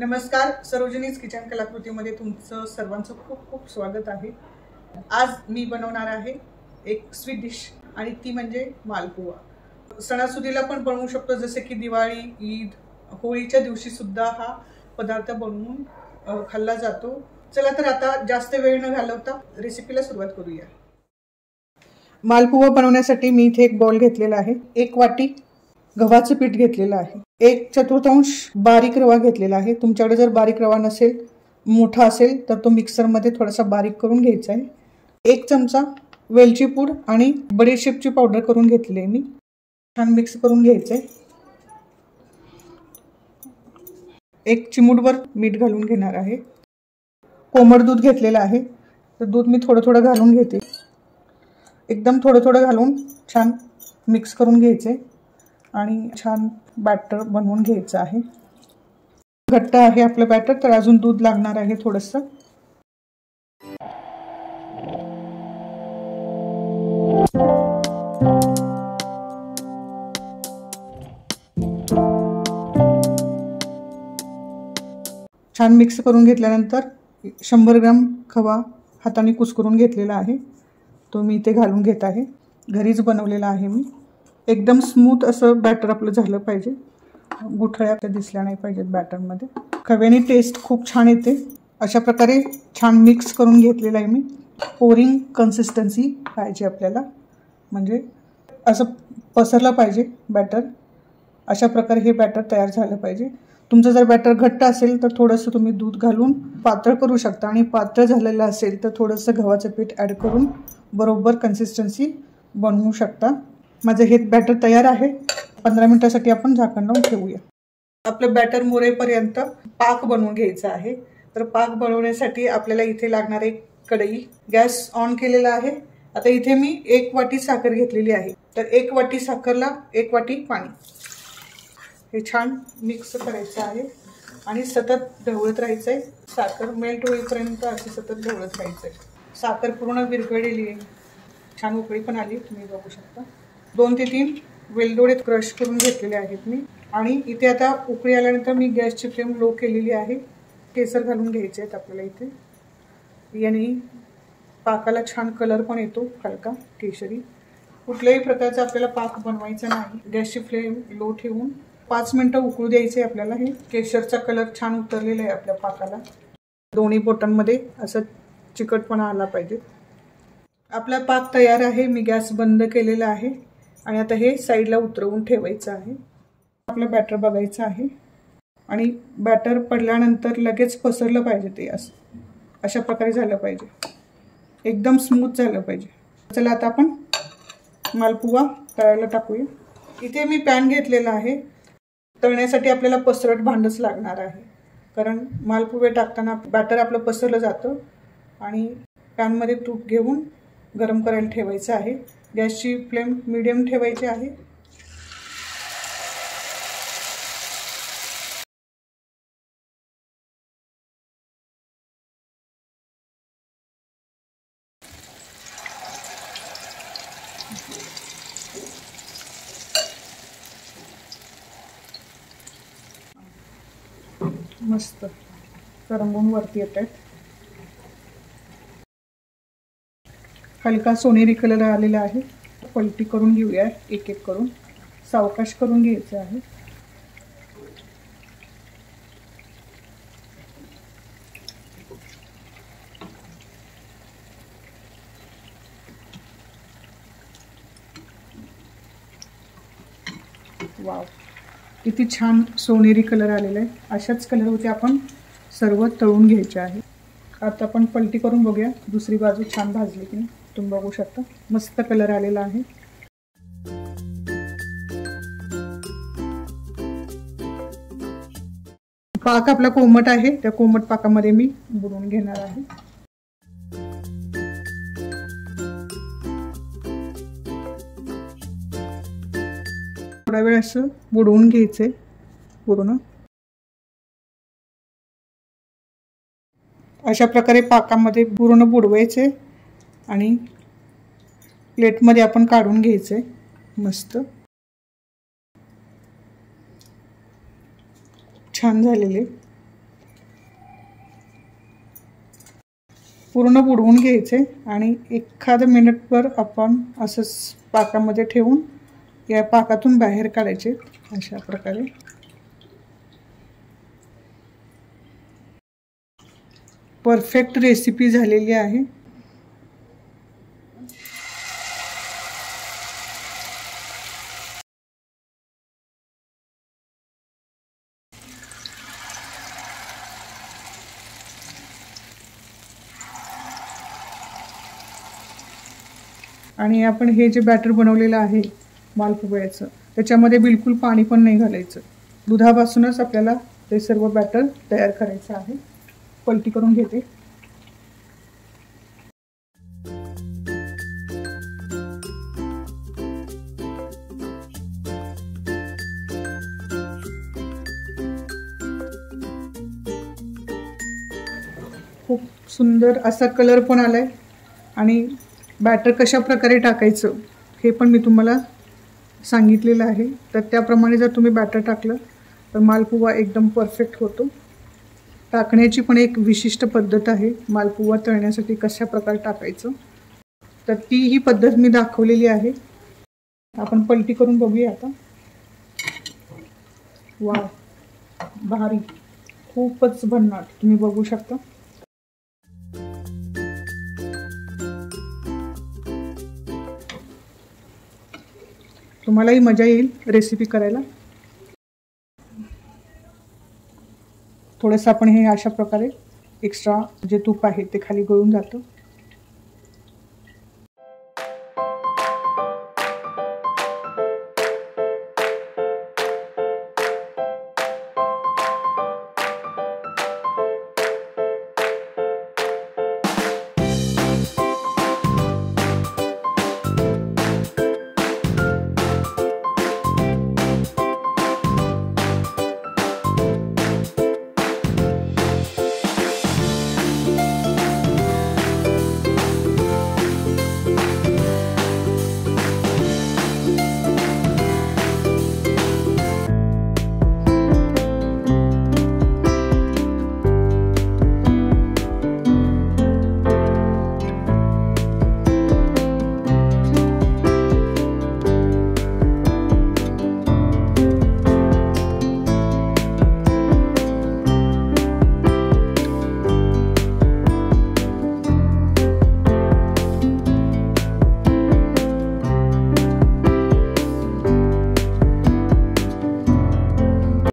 नमस्कार, सरोजिनीज किचन कलाकृतीमध्ये तुमचं सर्वांचं खूप खूप स्वागत आहे। आज मी बनवणार आहे एक स्वीट डिश आणि ती म्हणजे मालपुवा। सणासुदीला पण बनवू शकतो, जसे की दिवाळी, ईद, होळीच्या दिवशी सुद्धा हा पदार्थ बनवून खाल्ला जातो। चला तर आता जास्त वेळ न घालवता रेसिपीला सुरुवात करूया। मालपुवा बनवण्यासाठी मी इथे एक बाउल घेतलेला आहे। 1 वाटी गव्हाचं पीठ घेतलेलं आहे। 1/4 बारीक रवा घेतलेला आहे। तुमच्याकडे जर बारीक रवा नसेल, मोठा असेल तर तो मिक्सर मध्ये थोडासा बारीक करून घ्यायचा आहे। 1 चमचा वेलची पूड आणि बडीशेपची पावडर करून घेतली आहे मी। छान मिक्स करून घ्यायचं आहे। 1 चिमूटभर मीठ घालून घेणार आहे। कोमट दूध घेतलेलं आहे, तर दूध मी थोडं थोडं घालून घेते। एकदम थोडं थोडं घालून छान मिक्स करून घ्यायचे आणि छान बॅटर बनवून घ्यायचं आहे। घट्ट आहे आपलं बॅटर, तर अजून दूध लागणार आहे थोडंसं। छान मिक्स करून घेतल्यानंतर 100 ग्रॅम खवा हाताने कुस्करून घेतलेला आहे, तो मी इथे घालून घेत आहे। घरीच बनवलेला आहे मी। एकदम स्मूथ असं बॅटर आपलं झालं पाहिजे, गुठळ्या दिसल्या नाही पाहिजेत बॅटरमध्ये। खव्याने टेस्ट खूप छान येते। अशा प्रकारे छान मिक्स करून घेतलेलं आहे मी। पोरिंग कन्सिस्टन्सी पाहिजे आपल्याला, म्हणजे असं पसरलं पाहिजे बॅटर। अशा प्रकारे हे बॅटर तयार झालं पाहिजे। तुमचं जर बॅटर घट्ट असेल तर थोडंसं तुम्ही दूध घालून पातळ करू शकता, आणि पातळ झालेलं असेल तर थोडंसं गव्हाचं पीठ ॲड करून बरोबर कन्सिस्टन्सी बनवू शकता। माझं हे बॅटर तयार आहे। 15 मिनिटांसाठी आपण झाकण लावून ठेवूया। आपलं बॅटर मुरेपर्यंत पाक बनवून घ्यायचा आहे। तर पाक बनवण्यासाठी आपल्याला इथे लागणार एक कढई, गॅस ऑन केलेला आहे। आता इथे मी 1 वाटी साखर घेतलेली आहे, तर 1 वाटी साखरला 1 वाटी पाणी। हे छान मिक्स करायचं आहे आणि सतत ढवळत राहायचं आहे। साखर मेल्ट होईपर्यंत असं सतत ढवळत राहायचं आहे। साखर पूर्ण विरघळलेली आहे, छान उकळी पण आली, तुम्ही बघू शकता। 2 ते 3 वेलदोडे क्रश करून घेतलेले आहेत मी। आणि इथे आता उकळी आल्यानंतर मी गॅसची फ्लेम लो केलेली आहे। केसर घालून घ्यायचे आहेत आपल्याला इथे। याने पाकाला छान कलर पण येतो, हलका केशरी। कुठल्याही प्रकारचा आपल्याला पाक बनवायचा नाही। गॅसची फ्लेम लो ठेवून 5 मिनिटं उकळू द्यायचे आपल्याला। हे केशरचा कलर छान उतरलेला आहे आपल्या पाकाला। दोन्ही बोटांमध्ये असं चिकटपणा आला पाहिजे। आपला पाक तयार आहे। मी गॅस बंद केलेला आहे आणि आता हे साईडला उतरवून ठेवायचं आहे। आपलं बॅटर बघायचं आहे आणि बॅटर पडल्यानंतर लगेच पसरलं पाहिजे, ते असं अशा प्रकारे झालं पाहिजे। एकदम स्मूथ झालं पाहिजे। चला आता आपण मालपुवा तळायला टाकूया। इथे मी पॅन घेतलेला आहे। तळण्यासाठी आपल्याला पसरट भांडच लागणार आहे, कारण मालपुवे टाकताना बॅटर आपलं पसरलं जातं। आणि पॅनमध्ये तूप घेऊन गरम करायला ठेवायचं आहे। गॅसची फ्लेम मीडियम ठेवायची आहे। मस्त तरंगून वरती येत आहेत। हलका सोनेरी कलर आलेला आहे। पलटी करून घेऊया, एक एक करून सावकाश करून घ्यायचं आहे। वाव, किती छान सोनेरी कलर आलेला आहे। अशाच कलरवरती आपण सर्व तळून घ्यायचे आहे। आता आपण पलटी करून बघूया, दुसरी बाजू छान भाजली की नाही। तुम्ही बघू शकता मस्त कलर आलेला आहे। पाक आपला कोमट आहे, त्या कोमट पाकामध्ये मी बुडवून घेणार आहे। थोडा वेळ असं बुडवून घ्यायचंय पूर्ण। अशा प्रकारे पाकामध्ये पूर्ण बुडवायचे आणि प्लेटमध्ये आपण काढून घ्यायचे। मस्त छान झालेले। पूर्ण बुडवून घ्यायचे आणि एखाद्या मिनिटभर आपण असंच पाकामध्ये ठेवून या पाकातून बाहेर काढायचे अशा प्रकारे। परफेक्ट रेसिपी झालेली आहे। आणि आपण हे जे बॅटर बनवलेलं आहे मालपुड्याचं त्याच्यामध्ये बिलकुल पाणी पण नाही घालायचं। दुधापासूनच आपल्याला ते सर्व बॅटर तयार करायचं आहे। पलटी करून घेते। खूप सुंदर असा कलर पण आलाय आणि बॅटर कशा प्रकारे टाकायचं हे पण मी तुम्हाला सांगितलेलं आहे। तर त्याप्रमाणे जर तुम्ही बॅटर टाकलं तर मालपुवा एकदम परफेक्ट होतो। टाकण्याची पण एक विशिष्ट पद्धत आहे। मालपुवा तळण्यासाठी कशा प्रकारे टाकायचं तर ती ही पद्धत मी दाखवलेली आहे। आपण पलटी करून बघूया आता। वाव, भारी, खूपच भन्नाट, तुम्ही बघू शकता। तुम्हालाही मजा येईल रेसिपी करायला। थोडंसं आपण हे अशा प्रकारे एक्स्ट्रा जे तूप आहे ते खाली गळून जातं।